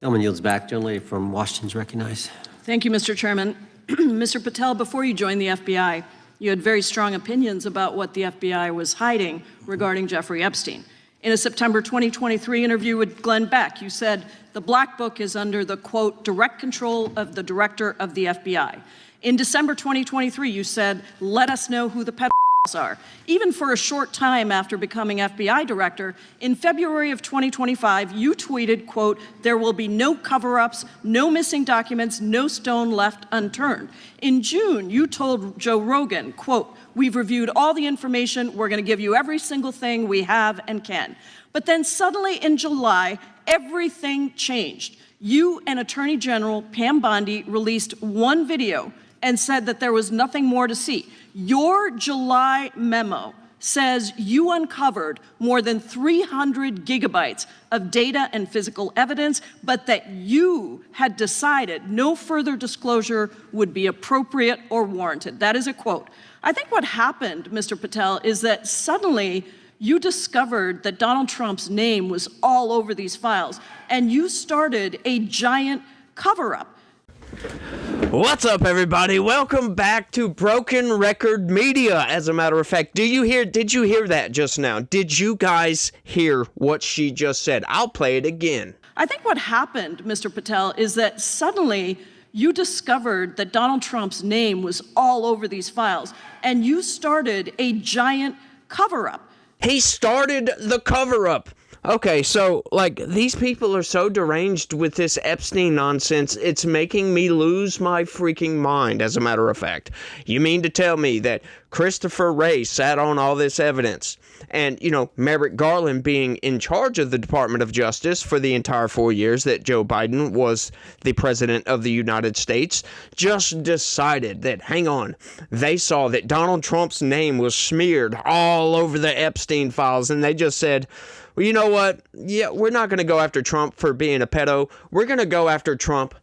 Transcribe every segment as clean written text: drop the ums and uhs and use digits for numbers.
Gentleman yields back. Gentleman from Washington is recognized. Thank you, Mr. Chairman. Mr. Patel, before you joined the FBI, you had very strong opinions about what the FBI was hiding regarding Jeffrey Epstein. In a September 2023 interview with Glenn Beck, you said the Black Book is under the, quote, direct control of the director of the FBI. In December 2023, you said, let us know who the pedophiles are. Even for a short time after becoming FBI director, in February of 2025, you tweeted, quote, there will be no cover-ups, no missing documents, no stone left unturned. In June, you told Joe Rogan, quote, we've reviewed all the information, we're going to give you every single thing we have and can. But then suddenly in July, everything changed. You and Attorney General Pam Bondi released one video and said that there was nothing more to see. Your July memo says you uncovered more than 300 gigabytes of data and physical evidence, but that you had decided no further disclosure would be appropriate or warranted. That is a quote. I think what happened, Mr. Patel, is that suddenly you discovered that Donald Trump's name was all over these files, and you started a giant cover-up. What's up, everybody? Welcome back to Broken Record Media. As a matter of fact, did you hear that just now? Did you guys hear what she just said? I'll play it again. I think what happened, Mr. Patel, is that suddenly you discovered that Donald Trump's name was all over these files, and you started a giant cover-up. He started the cover-up. Okay, so, these people are so deranged with this Epstein nonsense, it's making me lose my freaking mind, as a matter of fact. You mean to tell me that Christopher Wray sat on all this evidence, and, Merrick Garland being in charge of the Department of Justice for the entire 4 years that Joe Biden was the president of the United States, just decided that, hang on, they saw that Donald Trump's name was smeared all over the Epstein files, and they just said, well, you know what? Yeah, we're not going to go after Trump for being a pedo. We're going to go after Trump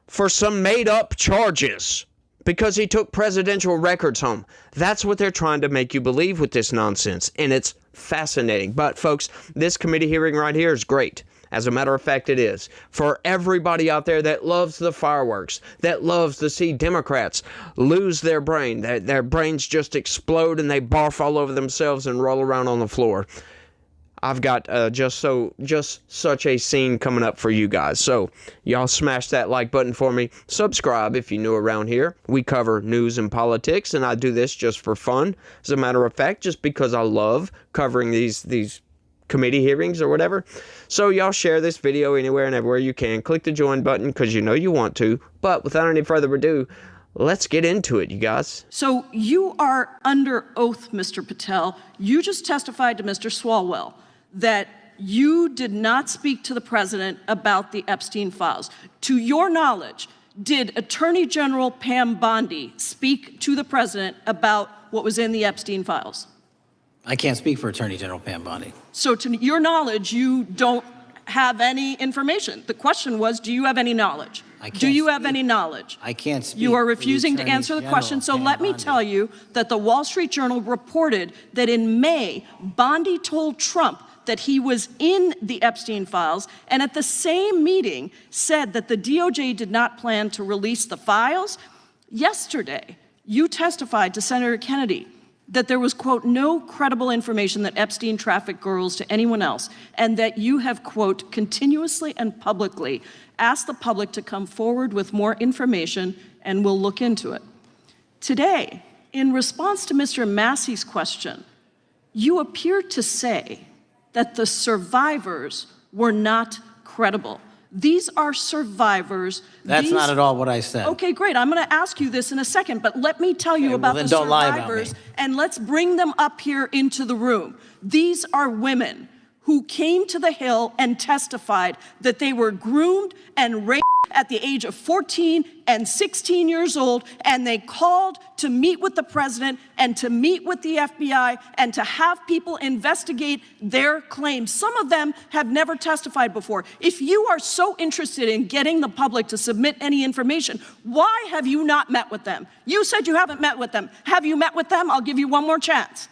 for some made-up charges because he took presidential records home. That's what they're trying to make you believe with this nonsense, and it's fascinating. But, folks, this committee hearing right here is great. As a matter of fact, it is. For everybody out there that loves the fireworks, that loves to see Democrats lose their brain, their brains just explode and they barf all over themselves and roll around on the floor. I've got just such a scene coming up for you guys. So y'all smash that like button for me. Subscribe if you're new around here. We cover news and politics, and I do this just for fun. As a matter of fact, just because I love covering these committee hearings or whatever. So y'all share this video anywhere and everywhere you can. Click the join button because you know you want to. But without any further ado, let's get into it, you guys. So you are under oath, Mr. Patel. You just testified to Mr. Swalwell that you did not speak to the president about the Epstein files. To your knowledge, did Attorney General Pam Bondi speak to the president about what was in the Epstein files? I can't speak for Attorney General Pam Bondi. So to your knowledge, you don't have any information. The question was, do you have any knowledge? Do you have any knowledge? I can't speak. You are refusing to answer the question, so let me tell you that the Wall Street Journal reported that in May, Bondi told Trump that he was in the Epstein files, and at the same meeting said that the DOJ did not plan to release the files. Yesterday, you testified to Senator Kennedy that there was, quote, no credible information that Epstein trafficked girls to anyone else, and that you have, quote, continuously and publicly asked the public to come forward with more information, and we'll look into it. Today, in response to Mr. Massey's question, you appeared to say that the survivors were not credible. These are survivors. That's not at all what I said. Okay, great. I'm going to ask you this in a second, but let me tell you about the survivors, and let's bring them up here into the room. These are women who came to the Hill and testified that they were groomed and raped at the age of 14 and 16 years old, and they called to meet with the president and to meet with the FBI and to have people investigate their claims. Some of them have never testified before. If you are so interested in getting the public to submit any information, why have you not met with them? You said you haven't met with them. Have you met with them? I'll give you one more chance.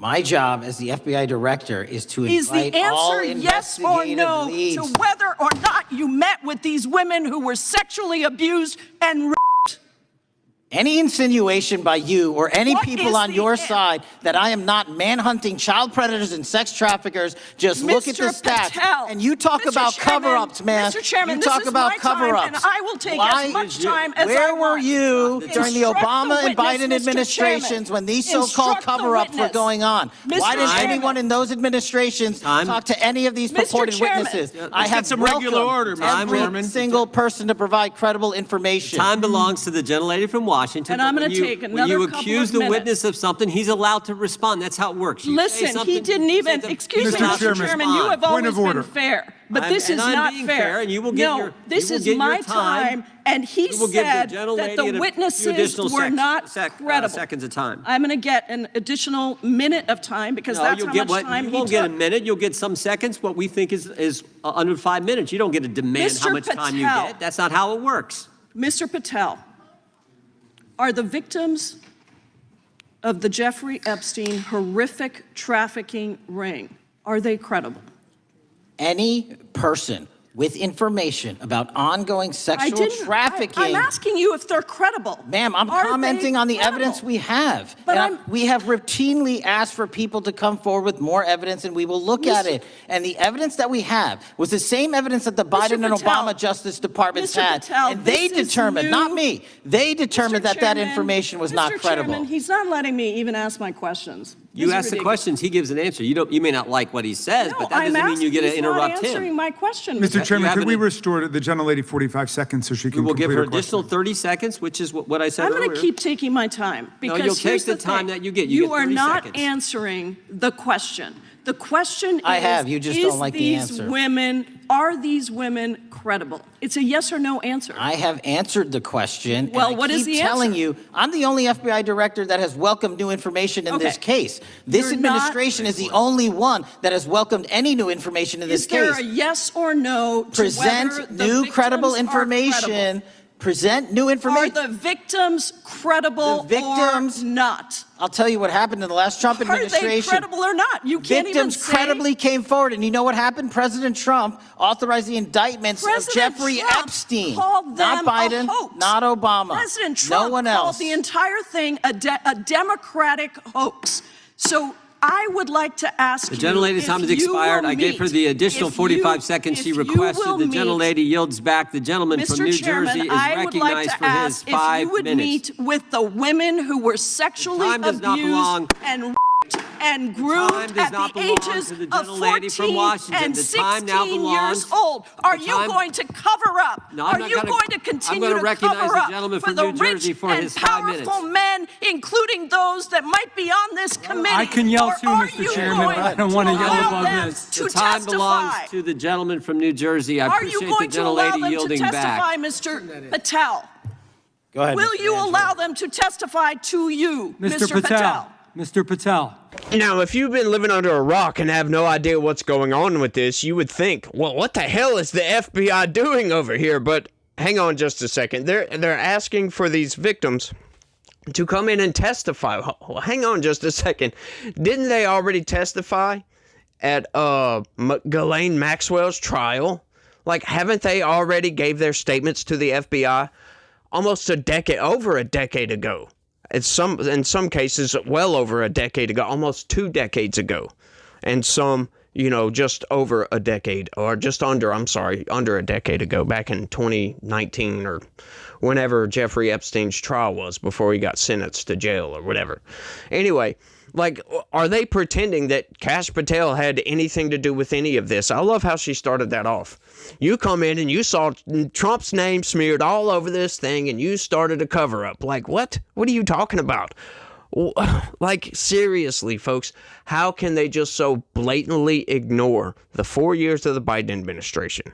My job as the FBI director is to Is the invite all answer yes or investigative no leads. to whether or not you met with these women who were sexually abused and Any insinuation by you or any What people is on the your an- side that I am not manhunting child predators and sex traffickers, just look at the Mr. stats. Patel, And you talk Mr. about Chairman, cover-ups, man. Mr. Chairman, you this talk is about my time, cover-ups. and I will take Why as much time as I Where were want. you during the Instruct Obama the and witness, Biden Mr. administrations Chairman. when these so-called Instruct the cover-ups were witness. going on? Mr. Why didn't Chairman. anyone in those administrations Time. talk to any of these Mr. purported Chairman. witnesses? Yeah, I let's have get some regular welcomed order, Mr. every Chairman. single person to provide credible information. Time belongs to the gentlelady from Washington. And I'm but gonna when you- take When another you couple accuse of the minutes. witness of something, he's allowed to respond. That's how it works. You say Listen, he something, didn't you even, say excuse me, he's allowed Mr. to Chairman, you have respond. always of been order. fair, but I'm- this and is I'm not being fair. fair, and you will get No, your- this you will is get your my time. time, and he You will give the said gentlelady that the a few witnesses additional were not credible. seconds of time. I'm going to get an additional minute of time because No, that's you'll how get much what, time you he won't get a took. minute. You'll get some seconds. What we think is under 5 minutes. You don't get to demand how Mr. much time you Patel. get. That's not how it works. Mr. Patel, are the victims of the Jeffrey Epstein horrific trafficking ring, are they credible? Any person with information about ongoing I sexual didn't. trafficking. I'm asking you if they're credible. Ma'am, I'm Are they commenting on the credible? evidence we have. But And we have routinely asked for people to come forward with more evidence, and we will look at Mr. it. And the evidence that we have was the same evidence that the Mr. Biden and Patel, Obama Justice Departments Mr. had. Patel, And they this is determined, not new. me, they determined Mr. that Chairman, information was not Mr. credible. Chairman, he's not letting me even ask my questions. You This is ask the ridiculous. questions, he gives an answer. You may not like what he says, No, but that I'm doesn't mean you get to asking- interrupt He's not answering him. my question. Mr. Chairman, have could we an- restore the gentlelady 45 seconds so she We can will complete give her her question? additional 30 seconds, which is what I said I'm earlier. going to keep taking my time because you'll take here's the the time thing. that you get. You get are 30 not seconds. answering the question. The question I is, have, you just don't like the answer. Are these women credible? It's a yes or no answer. I have answered the question. Well, and I what is keep the telling answer? you, I'm the only FBI director that has welcomed new information in this Okay. case. This You're not- administration is the only one that has welcomed any new information in this Is there case. a yes or no to whether Present the new credible victims are information. credible? Present new Are information. the victims credible The victims- or not? I'll tell you what happened in the last Trump Are they administration. credible or not? You can't even Victims say. credibly came forward, and you know what happened? President Trump authorized the indictments of President Jeffrey Trump Epstein. called Not them Biden, a hoax. not Obama. President Trump no one called else. the entire thing a Democratic hoax. So I would like to ask The you gentlelady's if time has you expired. will I gave her meet- the additional if you- 45 seconds she if you requested. will The meet- gentlelady yields back. The gentleman from Mr. New Chairman, Jersey is I would like recognized to for his ask if 5 you would minutes. meet with the women who were sexually time does not abused belong- and raped and time groomed does at not the belong ages to the of gentlelady from 14 Washington. and The time now 16 belongs- years old. Are the you time- going to cover up? No, I'm Are not you gonna- going to I'm continue gonna to recognize cover the up gentleman for from the New Jersey rich for and his 5 minutes. powerful men, including those that might be on this committee? I can yell Or too, are Mr. you Chairman, going but I don't want to yell allow above them this. to The time belongs testify? to the gentleman from New Jersey. I Are you appreciate the going to allow gentlelady them to yielding testify, back. Mr. Patel? Go ahead. Will Mr. you Angelo. allow them to testify to you, Mr. Patel. Mr. Patel. Now, if you've been living under a rock and have no idea what's going on with this, you would think, well, what the hell is the FBI doing over here? But hang on just a second. They're asking for these victims to come in and testify. Hang on just a second. Didn't they already testify at Ghislaine Maxwell's trial? Like, haven't they already gave their statements to the FBI almost over a decade ago? In some cases, well over a decade ago, almost 2 decades ago. And some, just over a decade, or just under a decade ago, back in 2019 or whenever Jeffrey Epstein's trial was, before he got sentenced to jail or whatever. Anyway, like, are they pretending that Kash Patel had anything to do with any of this? I love how she started that off. You come in and you saw Trump's name smeared all over this thing and you started a cover-up. Like, what? What are you talking about? Like, seriously, folks, how can they just so blatantly ignore the 4 years of the Biden administration?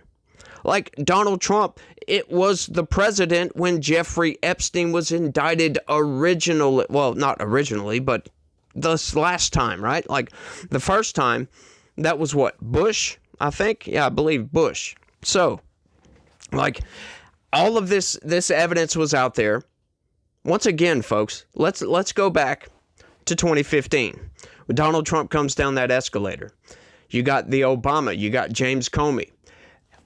Like, Donald Trump, it was the president when Jeffrey Epstein was indicted originally. Well, not originally, but this last time, right? Like, the first time, that was what? Bush, I think? Yeah, I believe Bush. So, like, all of this evidence was out there. Once again, folks, let's go back to 2015. Donald Trump comes down that escalator. You got the Obama, you got James Comey.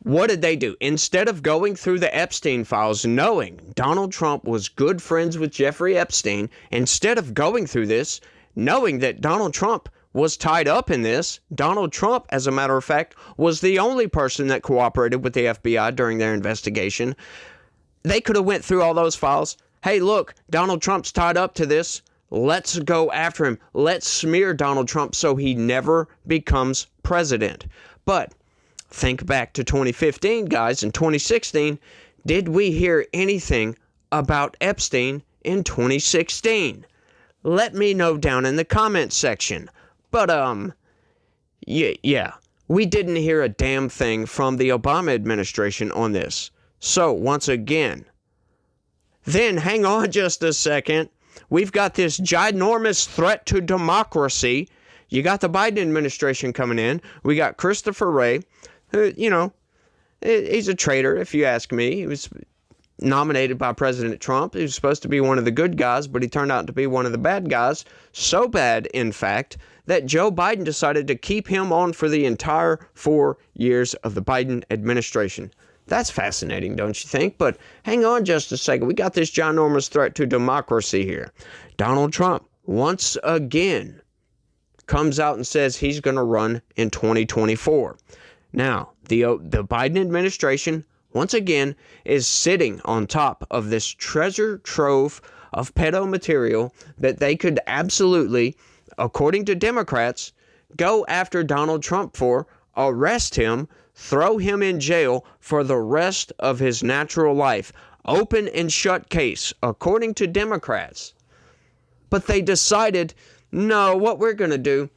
What did they do? Instead of going through the Epstein files, knowing Donald Trump was good friends with Jeffrey Epstein, instead of going through this, knowing that Donald Trump was tied up in this, Donald Trump, as a matter of fact, was the only person that cooperated with the FBI during their investigation. They could have went through all those files. Hey, look, Donald Trump's tied up to this. Let's go after him. Let's smear Donald Trump so he never becomes president. But think back to 2015, guys. In 2016, did we hear anything about Epstein in 2016? Let me know down in the comments section. But, yeah, we didn't hear a damn thing from the Obama administration on this. So, once again, then hang on just a second. We've got this ginormous threat to democracy. You got the Biden administration coming in. We got Christopher Wray, who, he's a traitor, if you ask me. He was nominated by President Trump. He was supposed to be one of the good guys, but he turned out to be one of the bad guys. So bad, in fact, that Joe Biden decided to keep him on for the entire 4 years of the Biden administration. That's fascinating, don't you think? But hang on just a second. We got this ginormous threat to democracy here. Donald Trump, once again, comes out and says he's going to run in 2024. Now, the Biden administration, once again, is sitting on top of this treasure trove of pedo material that they could absolutely, according to Democrats, go after Donald Trump for, arrest him, throw him in jail for the rest of his natural life. Open and shut case, according to Democrats. But they decided, no, what we're going to do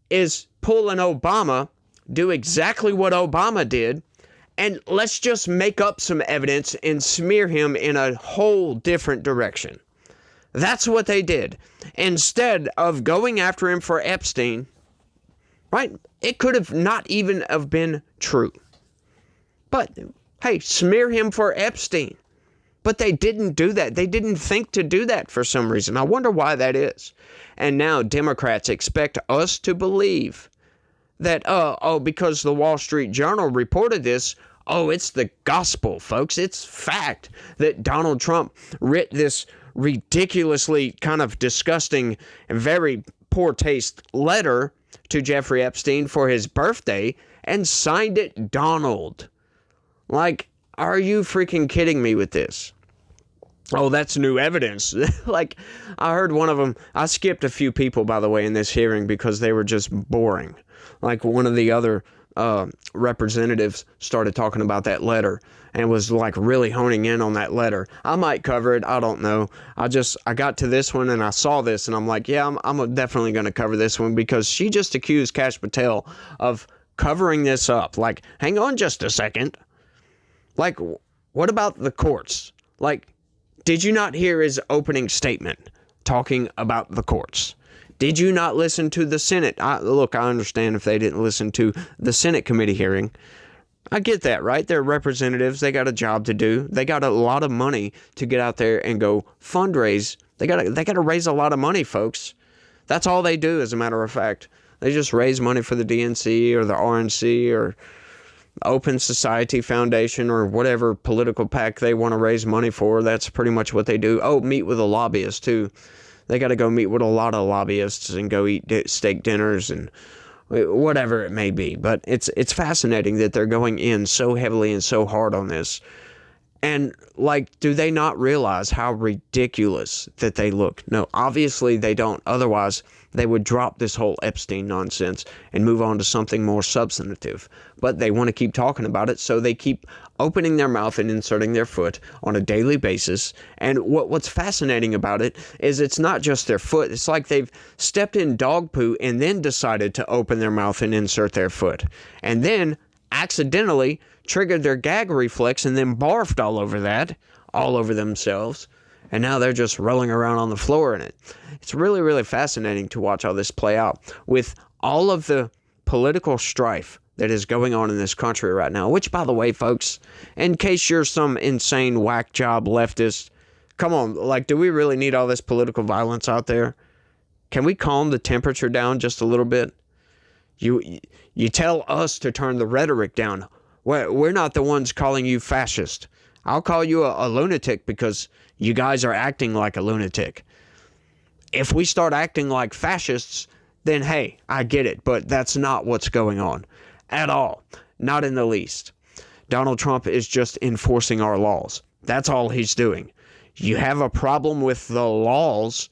is pull an Obama, do exactly what Obama did, and let's just make up some evidence and smear him in a whole different direction. That's what they did. Instead of going after him for Epstein, right? It could have not even have been true. But, hey, smear him for Epstein. But they didn't do that. They didn't think to do that for some reason. I wonder why that is. And now Democrats expect us to believe that, because the Wall Street Journal reported this, it's the gospel, folks. It's fact that Donald Trump writ this ridiculously kind of disgusting and very poor taste letter to Jeffrey Epstein for his birthday and signed it Donald. Like, are you freaking kidding me with this? Oh, that's new evidence. Like, I heard one of them. I skipped a few people, by the way, in this hearing because they were just boring. Like, one of the other representatives started talking about that letter and was like really honing in on that letter. I might cover it. I don't know. I got to this one and I saw this and I'm like, yeah, I'm definitely going to cover this one because she just accused Kash Patel of covering this up. Like, hang on just a second. Like, what about the courts? Like, did you not hear his opening statement talking about the courts? Did you not listen to the Senate? Look, I understand if they didn't listen to the Senate committee hearing. I get that, right? They're representatives. They got a job to do. They got a lot of money to get out there and go fundraise. They got to raise a lot of money, folks. That's all they do, as a matter of fact. They just raise money for the DNC or the RNC or Open Society Foundation or whatever political PAC they want to raise money for. That's pretty much what they do. Oh, meet with a lobbyist, too. They got to go meet with a lot of lobbyists and go eat steak dinners and whatever it may be. But it's fascinating that they're going in so heavily and so hard on this. And, like, do they not realize how ridiculous that they look? No, obviously they don't. Otherwise, they would drop this whole Epstein nonsense and move on to something more substantive. But they want to keep talking about it, so they keep opening their mouth and inserting their foot on a daily basis. And what's fascinating about it is it's not just their foot. It's like they've stepped in dog poo and then decided to open their mouth and insert their foot. And then accidentally triggered their gag reflex and then barfed all over themselves. And now they're just rolling around on the floor in it. It's really, really fascinating to watch all this play out with all of the political strife that is going on in this country right now. Which, by the way, folks, in case you're some insane whack job leftist, come on, like, do we really need all this political violence out there? Can we calm the temperature down just a little bit? You tell us to turn the rhetoric down. We're not the ones calling you fascist. I'll call you a lunatic because you guys are acting like a lunatic. If we start acting like fascists, then hey, I get it, but that's not what's going on at all. Not in the least. Donald Trump is just enforcing our laws. That's all he's doing. You have a problem with the laws,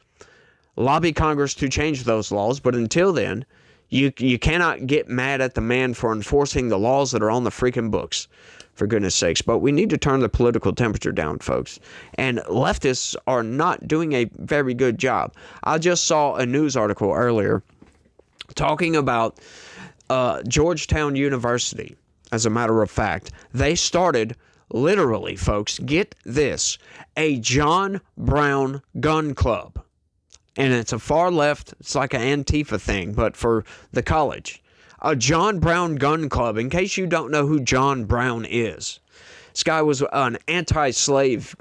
lobby Congress to change those laws, but until then, you cannot get mad at the man for enforcing the laws that are on the freaking books, for goodness sakes. But we need to turn the political temperature down, folks. And leftists are not doing a very good job. I just saw a news article earlier talking about Georgetown University. As a matter of fact, they started, literally, folks, get this, a John Brown gun club. And it's a far left, it's like an Antifa thing, but for the college. A John Brown gun club, in case you don't know who John Brown is. This guy was an anti-slave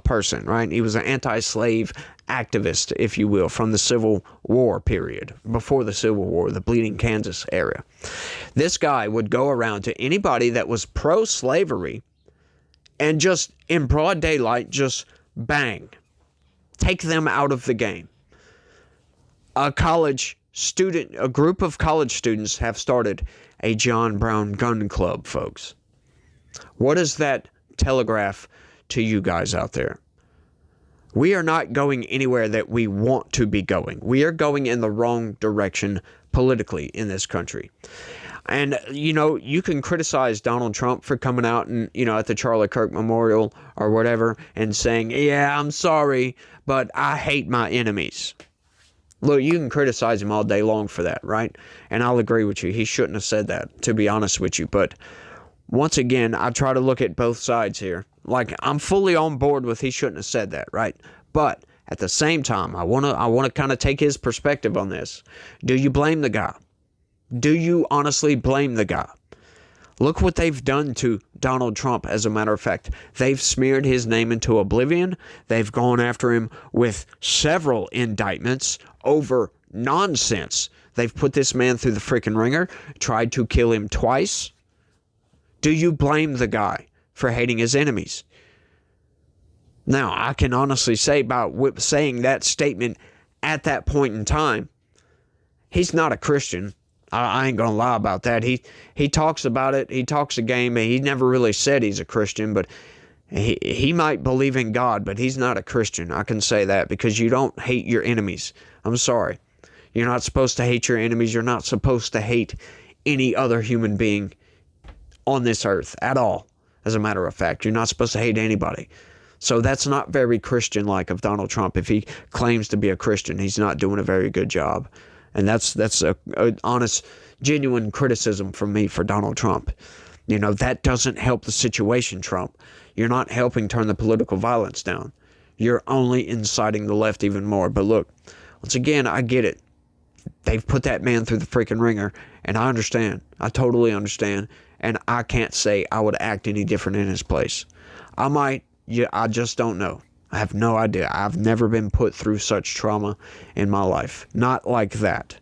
person, right? He was an anti-slave activist, if you will, from the Civil War period, before the Civil War, the Bleeding Kansas area. This guy would go around to anybody that was pro-slavery and just, in broad daylight, just bang, take them out of the game. A group of college students have started a John Brown gun club, folks. What does that telegraph to you guys out there? We are not going anywhere that we want to be going. We are going in the wrong direction politically in this country. And, you can criticize Donald Trump for coming out and, at the Charlie Kirk Memorial or whatever and saying, yeah, I'm sorry, but I hate my enemies. Look, you can criticize him all day long for that, right? And I'll agree with you. He shouldn't have said that, to be honest with you. But once again, I try to look at both sides here. Like, I'm fully on board with he shouldn't have said that, right? But at the same time, I want to kind of take his perspective on this. Do you blame the guy? Do you honestly blame the guy? Look what they've done to Donald Trump, as a matter of fact. They've smeared his name into oblivion. They've gone after him with several indictments over nonsense. They've put this man through the freaking ringer, tried to kill him twice. Do you blame the guy for hating his enemies? Now, I can honestly say about saying that statement at that point in time, he's not a Christian. I ain't gonna lie about that. He talks about it. He talks a game. He never really said he's a Christian, but he might believe in God, but he's not a Christian. I can say that because you don't hate your enemies. I'm sorry. You're not supposed to hate your enemies. You're not supposed to hate any other human being on this earth at all. As a matter of fact, you're not supposed to hate anybody. So that's not very Christian-like of Donald Trump. If he claims to be a Christian, he's not doing a very good job. And that's a honest, genuine criticism from me for Donald Trump. That doesn't help the situation, Trump. You're not helping turn the political violence down. You're only inciting the left even more. But look, once again, I get it. They've put that man through the freaking ringer, and I understand. I totally understand. And I can't say I would act any different in his place. I might. Yeah, I just don't know. I have no idea. I've never been put through such trauma in my life. Not like that.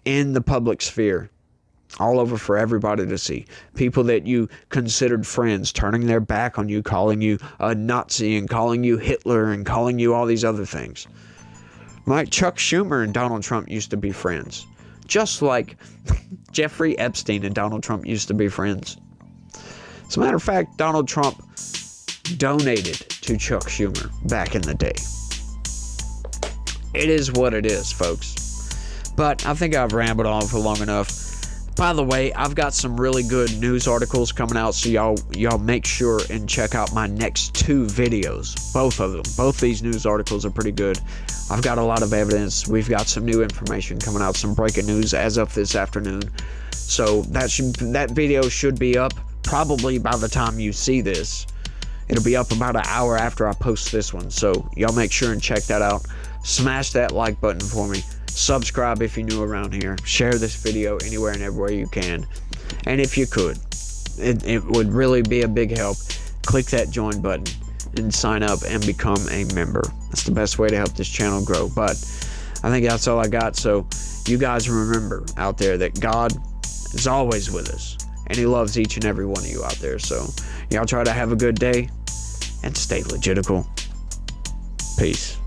In the public sphere. All over for everybody to see. People that you considered friends turning their back on you, calling you a Nazi and calling you Hitler and calling you all these other things. Like Chuck Schumer and Donald Trump used to be friends. Just like Jeffrey Epstein and Donald Trump used to be friends. As a matter of fact, Donald Trump donated to Chuck Schumer back in the day. It is what it is, folks. But I think I've rambled on for long enough. By the way, I've got some really good news articles coming out, so y'all make sure and check out my next 2 videos. Both of them. Both these news articles are pretty good. I've got a lot of evidence. We've got some new information coming out, some breaking news as of this afternoon. So that video should be up probably by the time you see this. It'll be up about an hour after I post this one, so y'all make sure and check that out. Smash that like button for me. Subscribe if you're new around here. Share this video anywhere and everywhere you can. And if you could, it would really be a big help. Click that join button and sign up and become a member. That's the best way to help this channel grow. But I think that's all I got. So you guys remember out there that God is always with us, and he loves each and every one of you out there. So y'all try to have a good day and stay legitical. Peace.